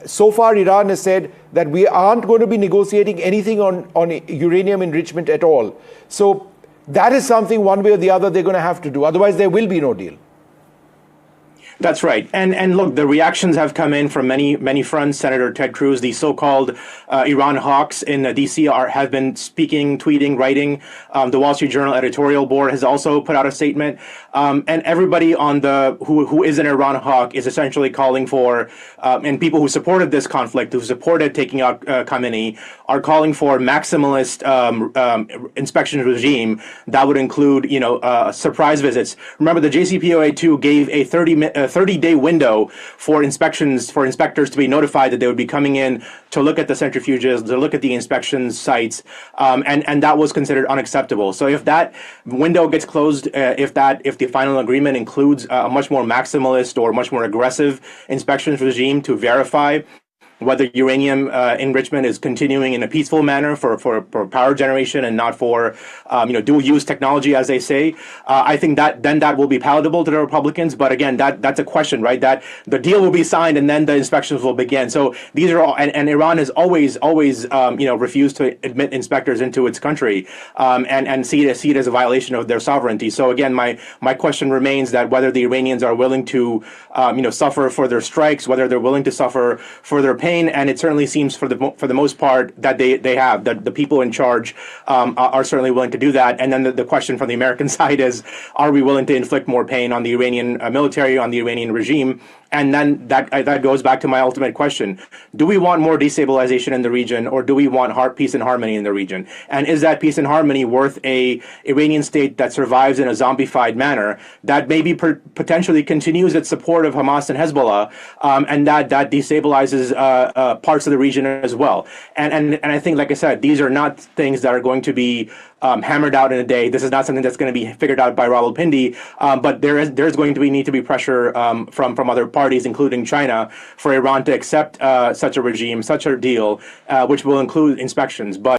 so far, Iran has said that we aren't going to be negotiating anything on uranium enrichment at all. So that is something, one way or the other, they're going to have to do. Otherwise, there will be no deal. That's right. And look, the reactions have come in from many fronts. Senator Ted Cruz, the so-called Iran hawks in D.C. have been speaking, tweeting, writing. The Wall Street Journal editorial board has also put out a statement. And everybody on who is an Iran hawk is essentially calling for, and people who supported this conflict, who supported taking out Khamenei, are calling for maximalist inspection regime that would include, surprise visits. Remember, the JCPOA 2 gave a 30-day window for inspectors to be notified that they would be coming in to look at the centrifuges, to look at the inspection sites, and that was considered unacceptable. So if that window gets closed, if the final agreement includes a much more maximalist or much more aggressive inspections regime to verify whether uranium enrichment is continuing in a peaceful manner for power generation and not for dual use technology, as they say, I think that will be palatable to the Republicans. But again, that's a question, right? That the deal will be signed and then the inspections will begin. So these are all, and Iran has always refused to admit inspectors into its country and see it as a violation of their sovereignty. So again, my question remains that whether the Iranians are willing to suffer further strikes, whether they're willing to suffer further pain. And it certainly seems for the most part that they have, that the people in charge are certainly willing to do that. And then the question from the American side is, are we willing to inflict more pain on the Iranian military, on the Iranian regime? And then that goes back to my ultimate question. Do we want more destabilization in the region, or do we want peace and harmony in the region? And is that peace and harmony worth a Iranian state that survives in a zombified manner, that maybe potentially continues its support of Hamas and Hezbollah, and that destabilizes parts of the region as well? And I think, like I said, these are not things that are going to be hammered out in a day. This is not something that's going to be figured out by Rawalpindi, but there's going to need to be pressure from other parties, including China, for Iran to accept such a regime, such a deal, which will include inspections. But